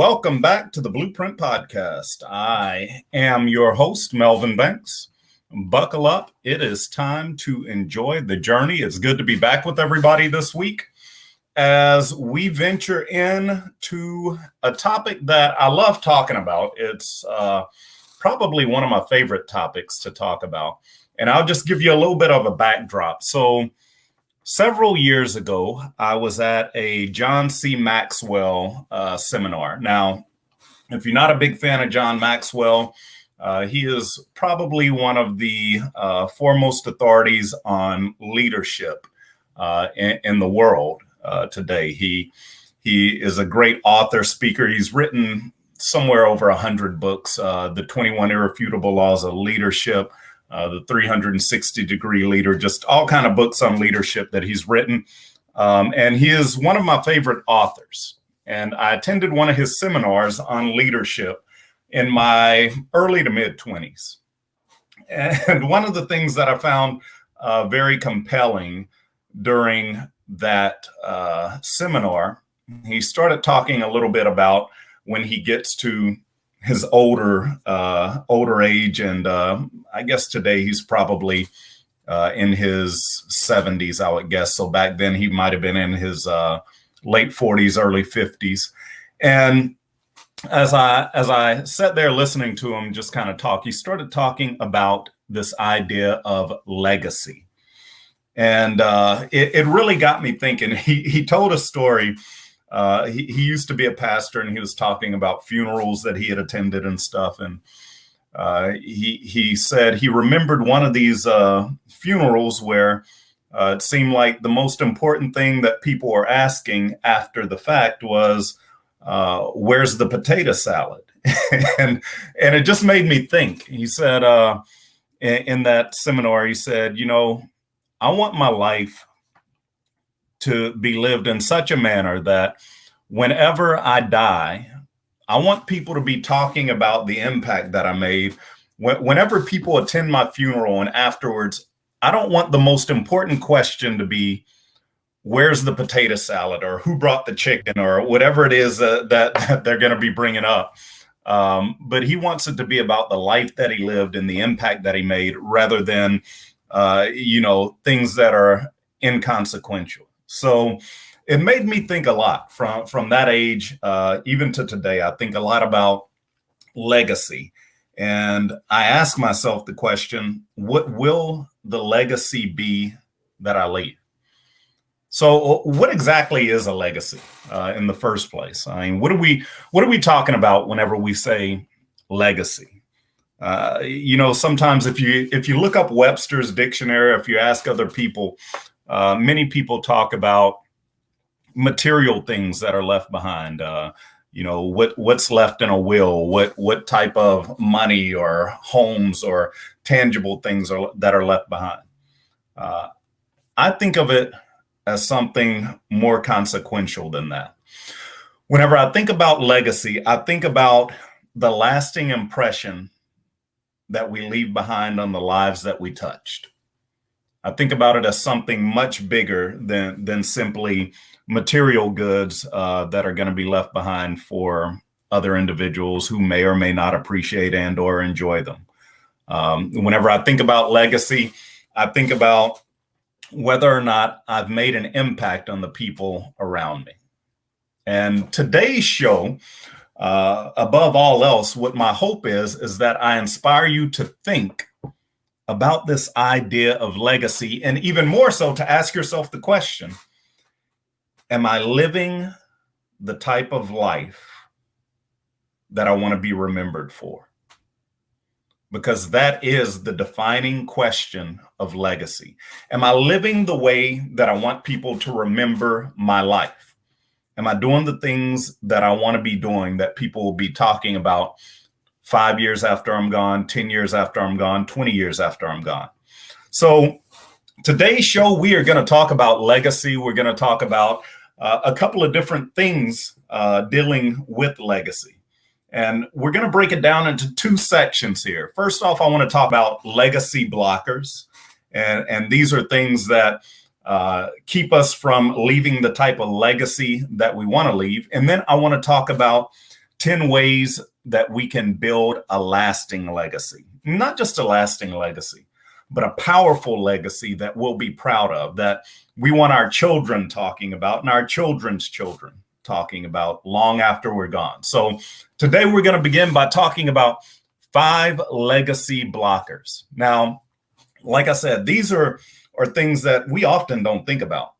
Welcome back to the Blueprint Podcast. I am your host, Melvin Banks. Buckle up. It is time to enjoy the journey. It's good to be back with everybody this week as we venture into a topic that I love talking about. It's probably one of my favorite topics to talk about. And I'll just give you a little bit of a backdrop. So several years ago, I was at a John C. Maxwell seminar. Now, if you're not a big fan of John Maxwell, he is probably one of the foremost authorities on leadership in the world today. He is a great author, speaker. He's written somewhere over 100 books, the 21 Irrefutable Laws of Leadership, the 360-degree leader, just all kind of books on leadership that he's written. And he is one of my favorite authors. And I attended one of his seminars on leadership in my early to mid 20s. And one of the things that I found very compelling during that seminar, he started talking a little bit about when he gets to his older age, and I guess today he's probably in his 70s, I would guess. So back then he might have been in his late 40s, early 50s. And as I sat there listening to him just kind of talk, he started talking about this idea of legacy. And it really got me thinking. He told a story. He used to be a pastor, and he was talking about funerals that he had attended and stuff. And he said he remembered one of these funerals where it seemed like the most important thing that people were asking after the fact was, where's the potato salad? and it just made me think. He said in that seminar, he said, I want my life to be lived in such a manner that whenever I die, I want people to be talking about the impact that I made. Whenever people attend my funeral and afterwards, I don't want the most important question to be, where's the potato salad, or who brought the chicken, or whatever it is that they're going to be bringing up. But he wants it to be about the life that he lived and the impact that he made, rather than, things that are inconsequential. So it made me think a lot from that age, even to today. I think a lot about legacy. And I ask myself the question, what will the legacy be that I leave? So what exactly is a legacy in the first place? I mean, what are we talking about whenever we say legacy? Sometimes if you look up Webster's dictionary, if you ask other people, many people talk about material things that are left behind. What's left in a will, what type of money or homes or tangible things that are left behind. I think of it as something more consequential than that. Whenever I think about legacy, I think about the lasting impression that we leave behind on the lives that we touched. I think about it as something much bigger than simply material goods that are going to be left behind for other individuals who may or may not appreciate and or enjoy them. Whenever I think about legacy, I think about whether or not I've made an impact on the people around me. And today's show, above all else, what my hope is that I inspire you to think about this idea of legacy, and even more so to ask yourself the question, am I living the type of life that I want to be remembered for? Because that is the defining question of legacy. Am I living the way that I want people to remember my life? Am I doing the things that I want to be doing that people will be talking about 5 years after I'm gone, 10 years after I'm gone, 20 years after I'm gone? So today's show, we are going to talk about legacy. We're going to talk about a couple of different things dealing with legacy. And we're going to break it down into two sections here. First off, I want to talk about legacy blockers. And these are things that keep us from leaving the type of legacy that we want to leave. And then I want to talk about 10 ways that we can build a lasting legacy. Not just a lasting legacy, but a powerful legacy that we'll be proud of, that we want our children talking about and our children's children talking about long after we're gone. So today we're going to begin by talking about 5 legacy blockers. Now, like I said, these are things that we often don't think about.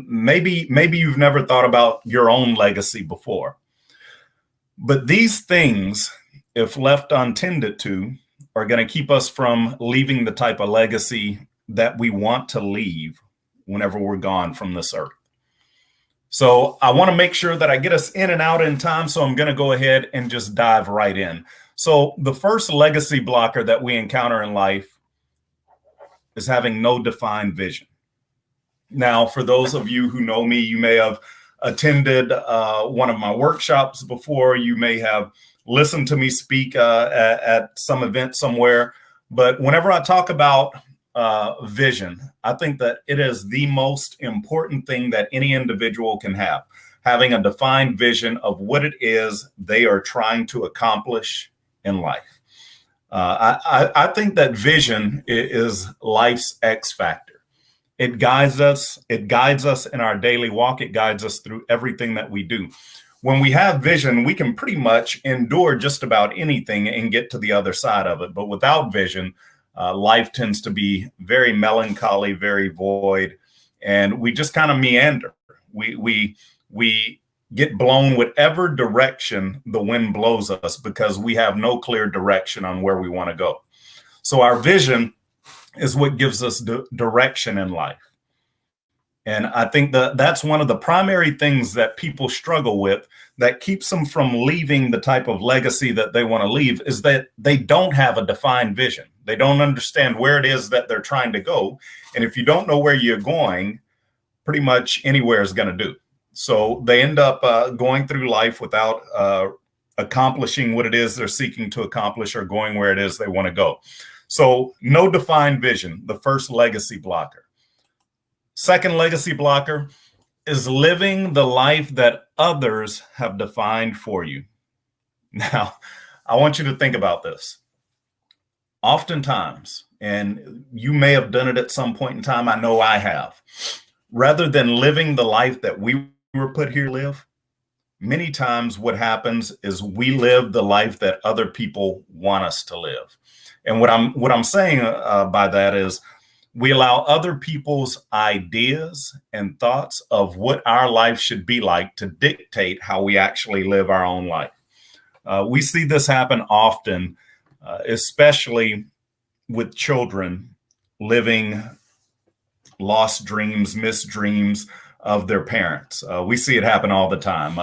Maybe you've never thought about your own legacy before. But these things, if left untended to, are going to keep us from leaving the type of legacy that we want to leave whenever we're gone from this earth. So I want to make sure that I get us in and out in time. So I'm going to go ahead and just dive right in. So the first legacy blocker that we encounter in life is having no defined vision. Now, for those of you who know me, you may have attended one of my workshops before. You may have listened to me speak at some event somewhere. But whenever I talk about vision, I think that it is the most important thing that any individual can have, having a defined vision of what it is they are trying to accomplish in life. I think that vision is life's X factor. It guides us. It guides us in our daily walk. It guides us through everything that we do. When we have vision, we can pretty much endure just about anything and get to the other side of it. But without vision, life tends to be very melancholy, very void, and we just kind of meander. We get blown whatever direction the wind blows us because we have no clear direction on where we want to go. So our vision is what gives us direction in life. And I think that that's one of the primary things that people struggle with that keeps them from leaving the type of legacy that they want to leave, is that they don't have a defined vision. They don't understand where it is that they're trying to go. And if you don't know where you're going, pretty much anywhere is going to do. So they end up going through life without accomplishing what it is they're seeking to accomplish or going where it is they want to go. So no defined vision, the first legacy blocker. Second legacy blocker is living the life that others have defined for you. Now, I want you to think about this. Oftentimes, and you may have done it at some point in time, I know I have, rather than living the life that we were put here to live, many times what happens is we live the life that other people want us to live. And what I'm saying by that is we allow other people's ideas and thoughts of what our life should be like to dictate how we actually live our own life. We see this happen often, especially with children living lost dreams, missed dreams of their parents. We see it happen all the time.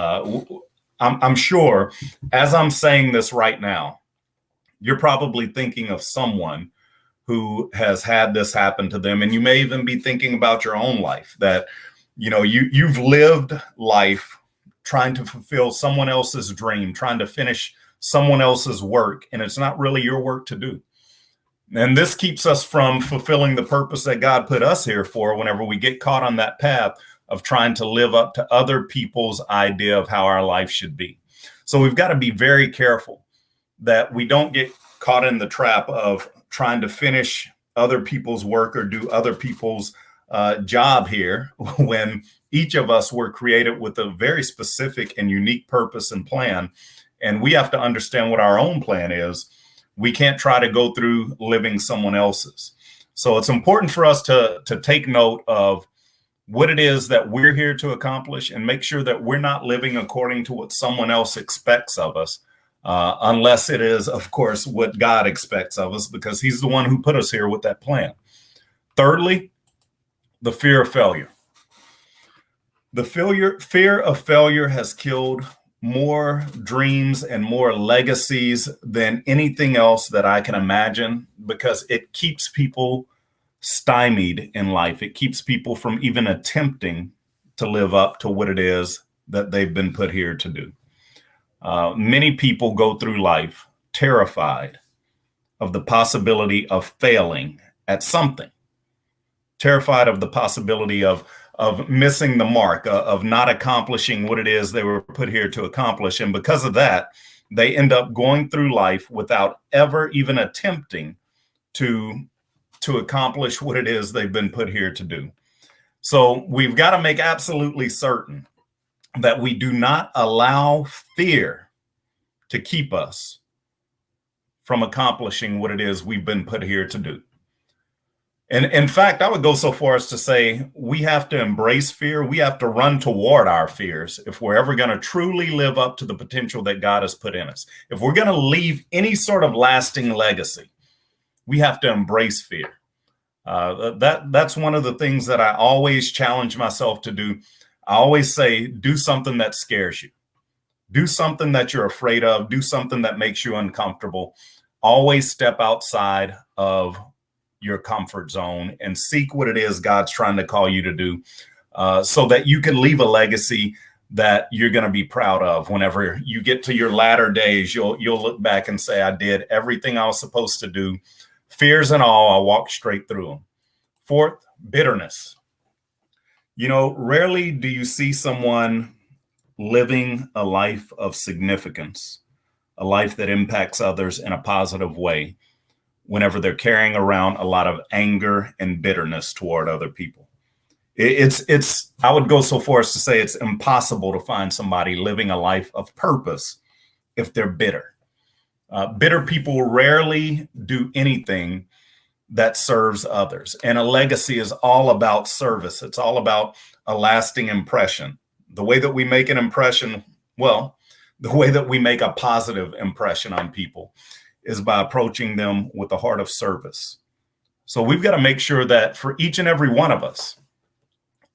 I'm sure as I'm saying this right now, you're probably thinking of someone who has had this happen to them. And you may even be thinking about your own life, that, you've lived life trying to fulfill someone else's dream, trying to finish someone else's work, and it's not really your work to do. And this keeps us from fulfilling the purpose that God put us here for whenever we get caught on that path of trying to live up to other people's idea of how our life should be. So we've got to be very careful that we don't get caught in the trap of trying to finish other people's work or do other people's job here, when each of us were created with a very specific and unique purpose and plan. And we have to understand what our own plan is. We can't try to go through living someone else's. So it's important for us to take note of what it is that we're here to accomplish and make sure that we're not living according to what someone else expects of us. Unless it is, of course, what God expects of us, because he's the one who put us here with that plan. Thirdly, the fear of failure. The fear of failure has killed more dreams and more legacies than anything else that I can imagine, because it keeps people stymied in life. It keeps people from even attempting to live up to what it is that they've been put here to do. Many people go through life terrified of the possibility of failing at something, terrified of the possibility of of missing the mark, of not accomplishing what it is they were put here to accomplish. And because of that, they end up going through life without ever even attempting to accomplish what it is they've been put here to do. So we've got to make absolutely certain that we do not allow fear to keep us from accomplishing what it is we've been put here to do. And in fact, I would go so far as to say we have to embrace fear. We have to run toward our fears if we're ever going to truly live up to the potential that God has put in us. If we're going to leave any sort of lasting legacy, we have to embrace fear. That's one of the things that I always challenge myself to do. I always say, do something that scares you. Do something that you're afraid of. Do something that makes you uncomfortable. Always step outside of your comfort zone and seek what it is God's trying to call you to do, so that you can leave a legacy that you're going to be proud of. Whenever you get to your latter days, you'll look back and say, I did everything I was supposed to do. Fears and all, I walked straight through them. Fourth, bitterness. Rarely do you see someone living a life of significance, a life that impacts others in a positive way, whenever they're carrying around a lot of anger and bitterness toward other people. I would go so far as to say it's impossible to find somebody living a life of purpose if they're bitter. Bitter people rarely do anything that serves others. And a legacy is all about service. It's all about a lasting impression. The way that we make an impression, the way that we make a positive impression on people is by approaching them with a heart of service. So we've got to make sure that for each and every one of us,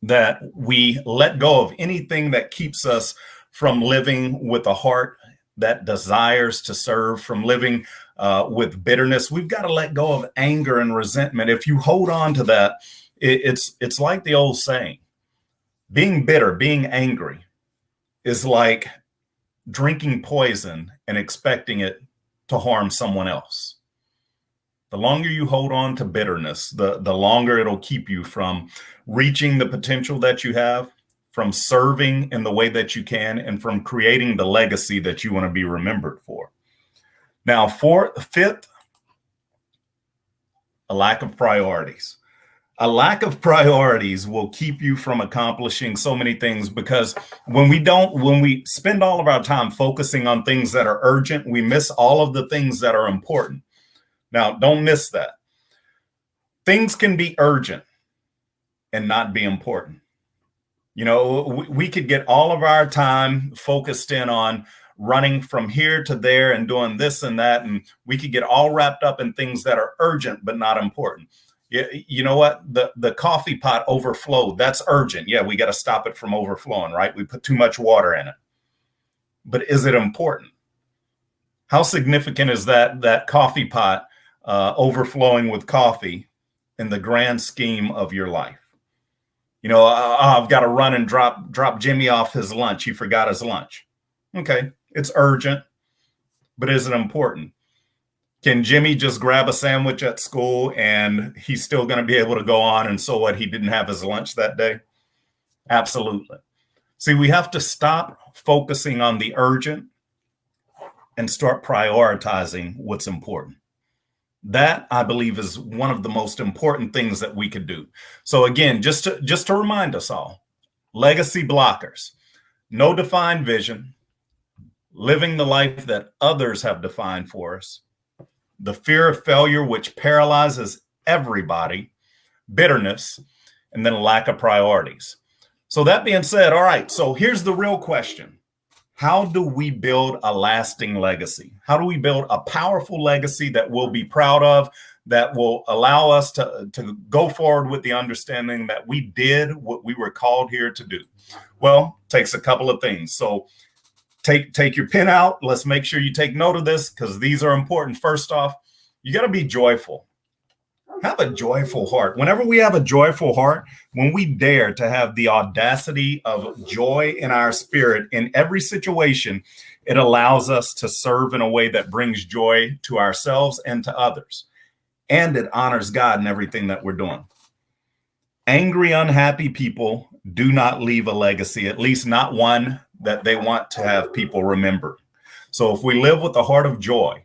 that we let go of anything that keeps us from living with a heart that desires to serve, from living with bitterness. We've got to let go of anger and resentment. If you hold on to that, it's like the old saying, being bitter, being angry is like drinking poison and expecting it to harm someone else. The longer you hold on to bitterness, the longer it'll keep you from reaching the potential that you have, from serving in the way that you can, and from creating the legacy that you want to be remembered for. Now, fifth, a lack of priorities. A lack of priorities will keep you from accomplishing so many things, because when we spend all of our time focusing on things that are urgent, we miss all of the things that are important. Now, don't miss that. Things can be urgent and not be important. We could get all of our time focused in on running from here to there and doing this and that, and we could get all wrapped up in things that are urgent but not important. You know what? The coffee pot overflowed. That's urgent. Yeah, we got to stop it from overflowing, right? We put too much water in it. But is it important? How significant is that coffee pot overflowing with coffee in the grand scheme of your life? I've got to run and drop Jimmy off his lunch. He forgot his lunch. Okay, it's urgent, but is it important? Can Jimmy just grab a sandwich at school and he's still going to be able to go on, and so what, he didn't have his lunch that day? Absolutely. See, we have to stop focusing on the urgent and start prioritizing what's important. That, I believe, is one of the most important things that we could do. So again, just to remind us all, legacy blockers: no defined vision, living the life that others have defined for us, the fear of failure, which paralyzes everybody, bitterness, and then a lack of priorities. So that being said, all right, so here's the real question. How do we build a lasting legacy? How do we build a powerful legacy that we'll be proud of, that will allow us to go forward with the understanding that we did what we were called here to do? Well, it takes a couple of things. So take your pen out. Let's make sure you take note of this, because these are important. First off, you got to be joyful. Have a joyful heart. Whenever we have a joyful heart, when we dare to have the audacity of joy in our spirit in every situation, it allows us to serve in a way that brings joy to ourselves and to others. And it honors God in everything that we're doing. Angry, unhappy people do not leave a legacy, at least not one that they want to have people remember. So if we live with a heart of joy,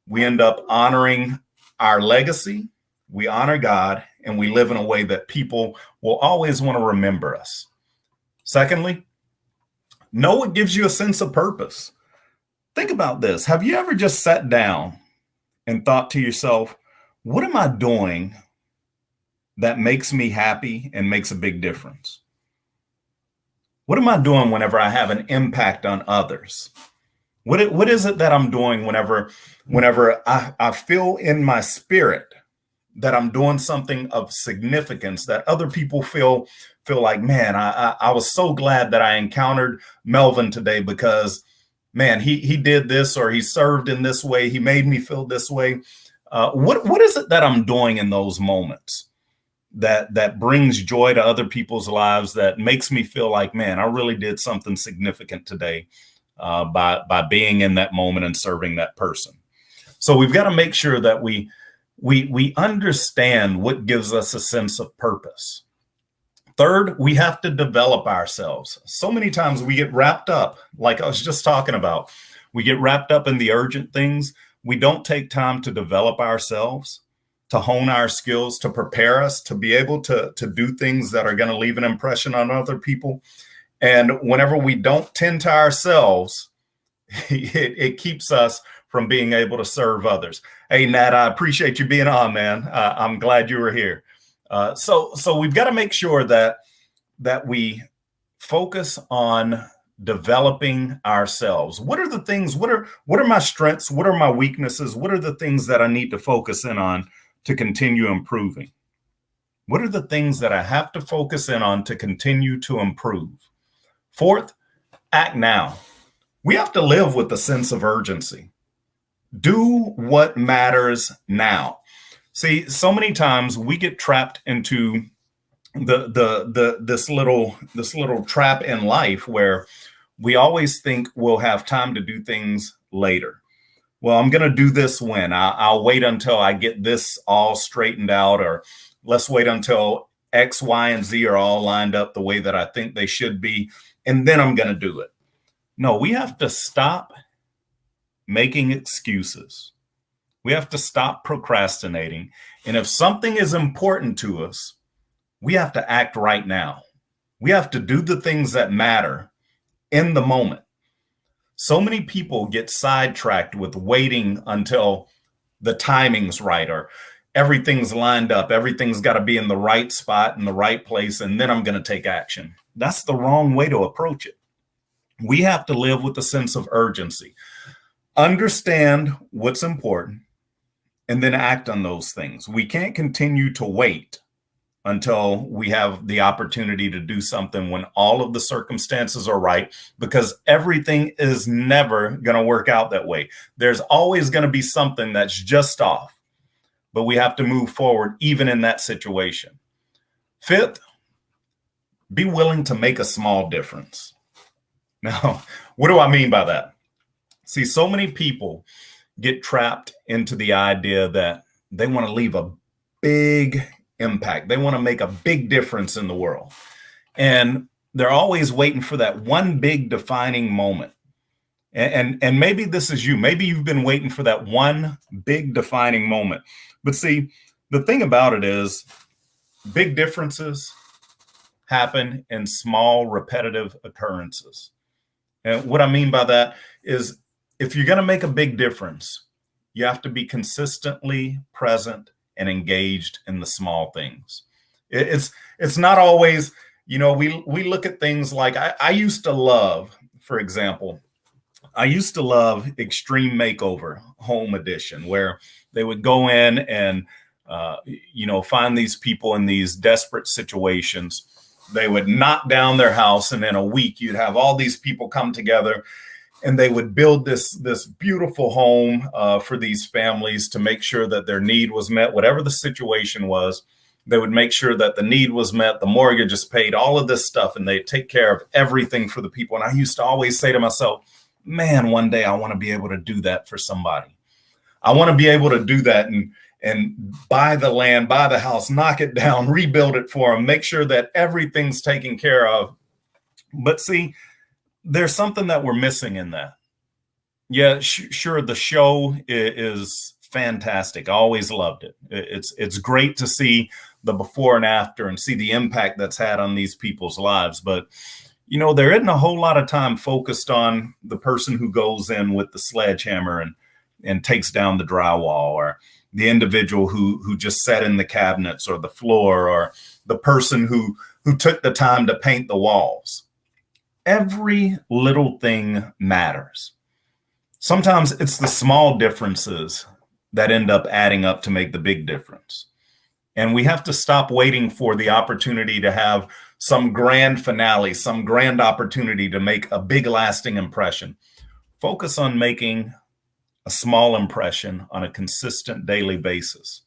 we end up honoring our legacy, we honor God, and we live in a way that people will always want to remember us. Secondly, know what gives you a sense of purpose. Think about this. Have you ever just sat down and thought to yourself, what am I doing that makes me happy and makes a big difference? What am I doing whenever I have an impact on others? What is it that I'm doing whenever I feel in my spirit that I'm doing something of significance, that other people feel like, man, I was so glad that I encountered Melvin today because, man, he did this, or he served in this way. He made me feel this way. What is it that I'm doing in those moments that brings joy to other people's lives, that makes me feel like, man, I really did something significant today by being in that moment and serving that person? So we've got to make sure that we understand what gives us a sense of purpose. Third, we have to develop ourselves. So many times we get wrapped up, like I was just talking about, we get wrapped up in the urgent things. We don't take time to develop ourselves, to hone our skills, to prepare us to be able to do things that are going to leave an impression on other people. And whenever we don't tend to ourselves, it keeps us from being able to serve others. Hey, Nat, I appreciate you being on, man. I'm glad you were here. So we've got to make sure that we focus on developing ourselves. What are the things? What are my strengths? What are my weaknesses? What are the things that I need to focus in on to continue improving? What are the things that I have to focus in on to continue to improve? Fourth, act now. We have to live with a sense of urgency. Do what matters now. See, so many times we get trapped into this little trap in life where we always think we'll have time to do things later. Well, I'm going to do this when I'll wait until I get this all straightened out, or let's wait until X, Y, and Z are all lined up the way that I think they should be, and then I'm going to do it. No, we have to stop making excuses. We have to stop procrastinating. And if something is important to us, we have to act right now. We have to do the things that matter in the moment. So many people get sidetracked with waiting until the timing's right, or everything's lined up. Everything's got to be in the right spot, in the right place, and then I'm going to take action. That's the wrong way to approach it. We have to live with a sense of urgency. Understand what's important, and then act on those things. We can't continue to wait until we have the opportunity to do something when all of the circumstances are right, because everything is never going to work out that way. There's always going to be something that's just off, but we have to move forward even in that situation. Fifth, be willing to make a small difference. Now, what do I mean by that? See, so many people get trapped into the idea that they want to leave a big impact. They want to make a big difference in the world. And they're always waiting for that one big defining moment. And maybe this is you. Maybe you've been waiting for that one big defining moment. But see, the thing about it is big differences happen in small repetitive occurrences. And what I mean by that is, if you're going to make a big difference, you have to be consistently present and engaged in the small things. It's not always, we look at things like, I used to love, for example, Extreme Makeover Home Edition, where they would go in and, find these people in these desperate situations. They would knock down their house, and in a week you'd have all these people come together, and they would build this beautiful home for these families to make sure that their need was met. Whatever the situation was, they would make sure that the need was met, the mortgage is paid, all of this stuff, and they'd take care of everything for the people. And I used to always say to myself, man, one day I want to be able to do that for somebody. I want to be able to do that and buy the land, buy the house, knock it down, rebuild it for them, make sure that everything's taken care of. But see, there's something that we're missing in that. Yeah, sure, the show is fantastic. I always loved it. It's great to see the before and after and see the impact that's had on these people's lives. But there isn't a whole lot of time focused on the person who goes in with the sledgehammer and takes down the drywall, or the individual who just sat in the cabinets or the floor, or the person who took the time to paint the walls. Every little thing matters. Sometimes it's the small differences that end up adding up to make the big difference. And we have to stop waiting for the opportunity to have some grand finale, some grand opportunity to make a big lasting impression. Focus on making a small impression on a consistent daily basis.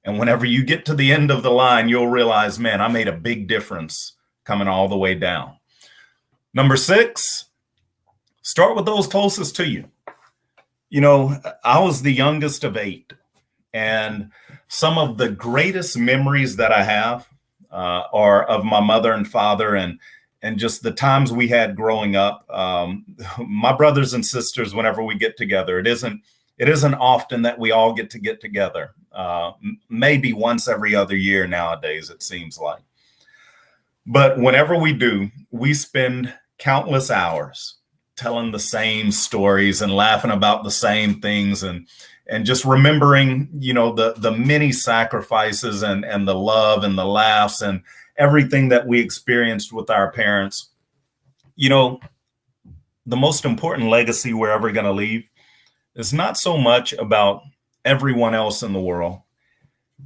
And whenever you get to the end of the line, you'll realize, man, I made a big difference coming all the way down. Number 6, start with those closest to you. I was the youngest of 8, and some of the greatest memories that I have are of my mother and father, and just the times we had growing up. My brothers and sisters, whenever we get together, it isn't often that we all get together. Maybe once every other year nowadays, it seems like. But whenever we do, we spend countless hours telling the same stories and laughing about the same things, and just remembering, the many sacrifices and the love and the laughs and everything that we experienced with our parents. The most important legacy we're ever going to leave is not so much about everyone else in the world.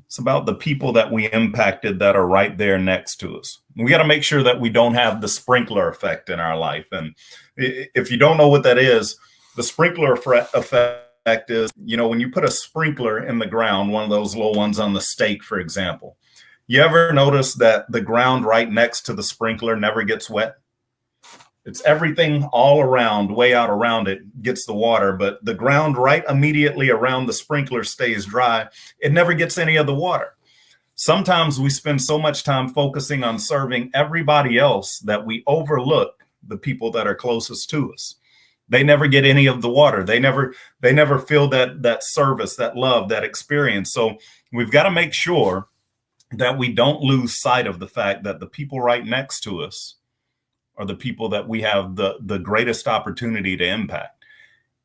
It's about the people that we impacted that are right there next to us. We got to make sure that we don't have the sprinkler effect in our life. And if you don't know what that is, the sprinkler effect is, when you put a sprinkler in the ground, one of those little ones on the stake, for example, you ever notice that the ground right next to the sprinkler never gets wet? It's everything all around, way out around it, gets the water, but the ground right immediately around the sprinkler stays dry. It never gets any of the water. Sometimes we spend so much time focusing on serving everybody else that we overlook the people that are closest to us. They never get any of the water. They never feel that service, that love, that experience. So we've got to make sure that we don't lose sight of the fact that the people right next to us are the people that we have the greatest opportunity to impact.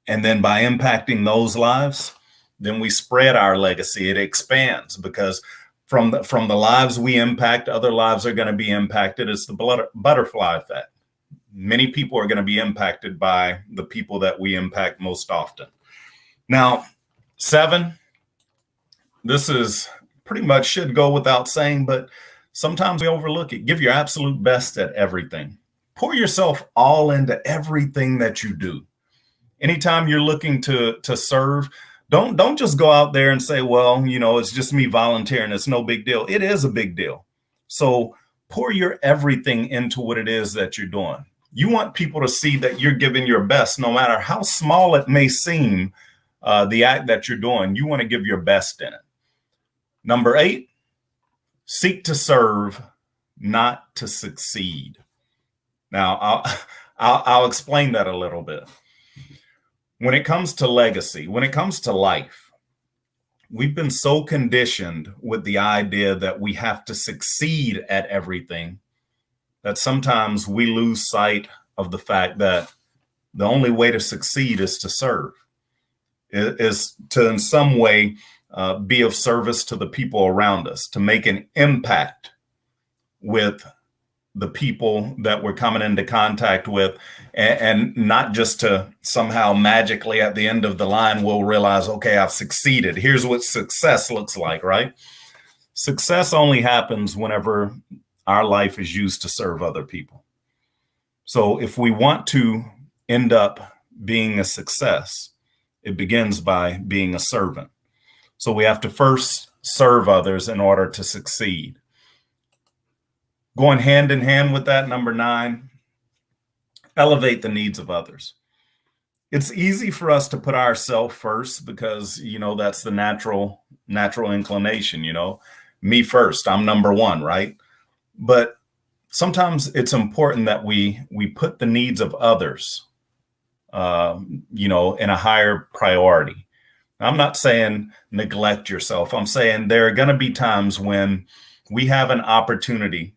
And then by impacting those lives, then we spread our legacy. It expands, because from the lives we impact, other lives are going to be impacted. It's the butterfly effect. Many people are going to be impacted by the people that we impact most often. Now, 7, this is pretty much should go without saying, but sometimes we overlook it. Give your absolute best at everything. Pour yourself all into everything that you do. Anytime you're looking to serve, don't just go out there and say, well, it's just me volunteering. It's no big deal. It is a big deal. So pour your everything into what it is that you're doing. You want people to see that you're giving your best, no matter how small it may seem, the act that you're doing. You want to give your best in it. Number 8, seek to serve, not to succeed. Now, I'll explain that a little bit. When it comes to legacy, when it comes to life, we've been so conditioned with the idea that we have to succeed at everything that sometimes we lose sight of the fact that the only way to succeed is to serve, is to in some way be of service to the people around us, to make an impact with the people that we're coming into contact with, and not just to somehow magically at the end of the line, we'll realize, okay, I've succeeded. Here's what success looks like, right? Success only happens whenever our life is used to serve other people. So if we want to end up being a success, it begins by being a servant. So we have to first serve others in order to succeed. Going hand in hand with that, number 9, elevate the needs of others. It's easy for us to put ourselves first because, that's the natural inclination, me first, I'm number one, right? But sometimes it's important that we put the needs of others, in a higher priority. I'm not saying neglect yourself. I'm saying there are going to be times when we have an opportunity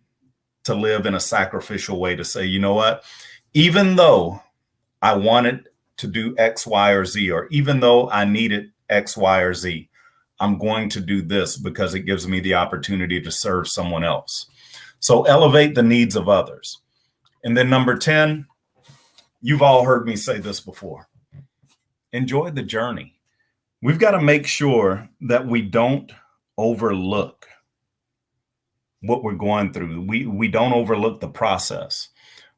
to live in a sacrificial way, to say, you know what, even though I wanted to do X, Y, or Z, or even though I needed X, Y, or Z, I'm going to do this because it gives me the opportunity to serve someone else. So elevate the needs of others. And then number 10, you've all heard me say this before. Enjoy the journey. We've got to make sure that we don't overlook what we're going through. We don't overlook the process.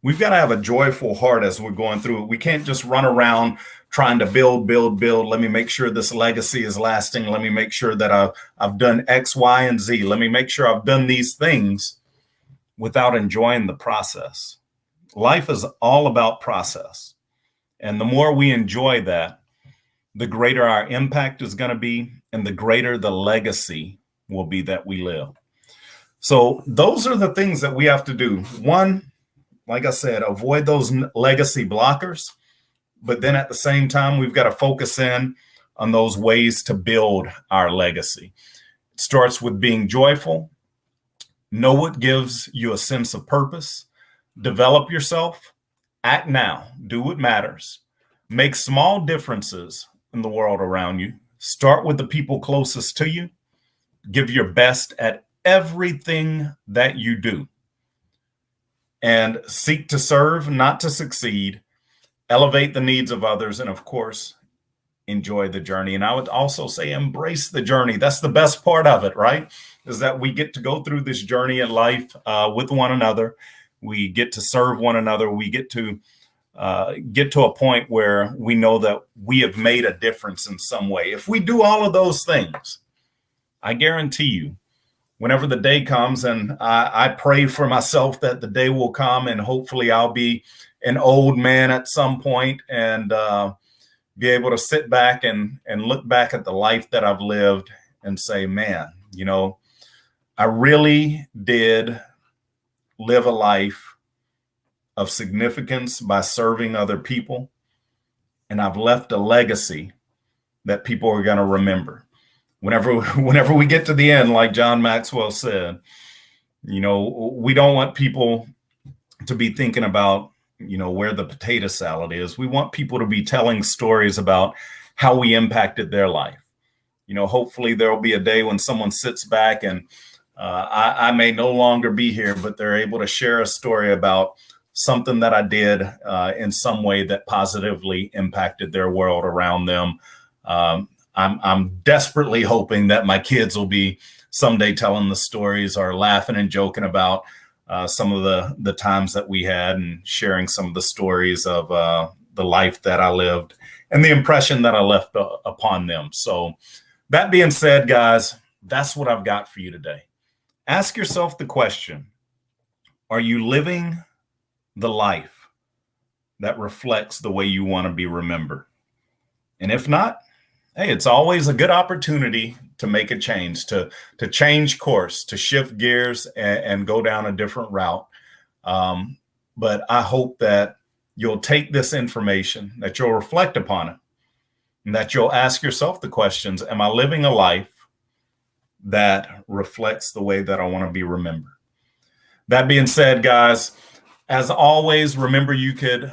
We've got to have a joyful heart as we're going through it. We can't just run around trying to build. Let me make sure this legacy is lasting. Let me make sure that I've done X, Y, and Z. Let me make sure I've done these things without enjoying the process. Life is all about process. And the more we enjoy that, the greater our impact is going to be, and the greater the legacy will be that we live. So those are the things that we have to do. One, like I said, avoid those legacy blockers. But then at the same time, we've got to focus in on those ways to build our legacy. It starts with being joyful. Know what gives you a sense of purpose. Develop yourself. Act now. Do what matters. Make small differences in the world around you. Start with the people closest to you. Give your best at everything that you do. And seek to serve, not to succeed. Elevate the needs of others. And of course, enjoy the journey. And I would also say embrace the journey. That's the best part of it, right? Is that we get to go through this journey in life with one another. We get to serve one another. We get to a point where we know that we have made a difference in some way. If we do all of those things, I guarantee you, whenever the day comes, and I pray for myself that the day will come and hopefully I'll be an old man at some point and be able to sit back and look back at the life that I've lived and say, man, I really did live a life of significance by serving other people. And I've left a legacy that people are going to remember. Whenever we get to the end, like John Maxwell said, we don't want people to be thinking about, where the potato salad is. We want people to be telling stories about how we impacted their life. Hopefully there will be a day when someone sits back and I may no longer be here, but they're able to share a story about something that I did in some way that positively impacted their world around them. I'm desperately hoping that my kids will be someday telling the stories or laughing and joking about some of the times that we had and sharing some of the stories of the life that I lived and the impression that I left upon them. So that being said, guys, that's what I've got for you today. Ask yourself the question, are you living the life that reflects the way you want to be remembered? And if not, hey, it's always a good opportunity to make a change, to change course, to shift gears and go down a different route. But I hope that you'll take this information, that you'll reflect upon it, and that you'll ask yourself the questions, am I living a life that reflects the way that I want to be remembered? That being said, guys, as always, remember you could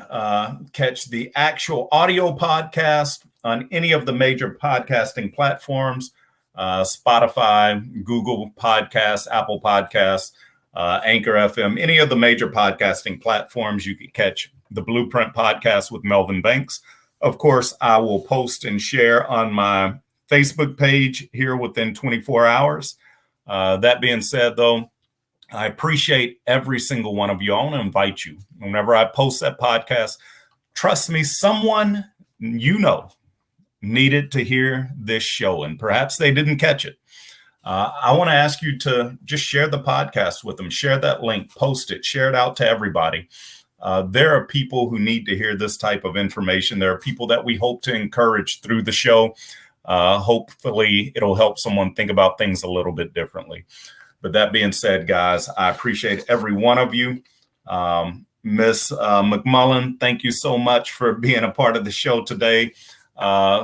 catch the actual audio podcast on any of the major podcasting platforms, Spotify, Google Podcasts, Apple Podcasts, Anchor FM, any of the major podcasting platforms. You could catch the Blueprint Podcast with Melvin Banks. Of course, I will post and share on my Facebook page here within 24 hours. That being said, though, I appreciate every single one of you. I want to invite you. Whenever I post that podcast, trust me, someone needed to hear this show, and perhaps they didn't catch it. I want to ask you to just share the podcast with them, share that link, post it, share it out to everybody. There are people who need to hear this type of information. There are people that we hope to encourage through the show. Hopefully, it'll help someone think about things a little bit differently. But that being said, guys, I appreciate every one of you. Miss McMullen, thank you so much for being a part of the show today.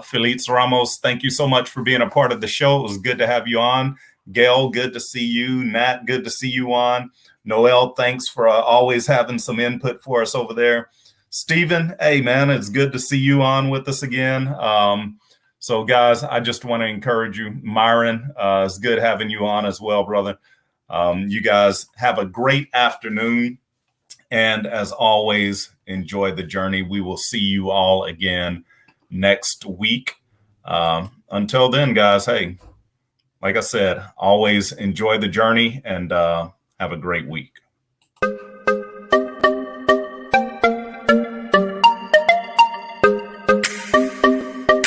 Felix Ramos, thank you so much for being a part of the show. It was good to have you on. Gail, good to see you. Nat, good to see you on. Noel, thanks for always having some input for us over there. Stephen, hey, man, it's good to see you on with us again. So, guys, I just want to encourage you. Myron, it's good having you on as well, brother. You guys have a great afternoon. And as always, enjoy the journey. We will see you all again next week. Until then, guys, hey, like I said, always enjoy the journey and have a great week.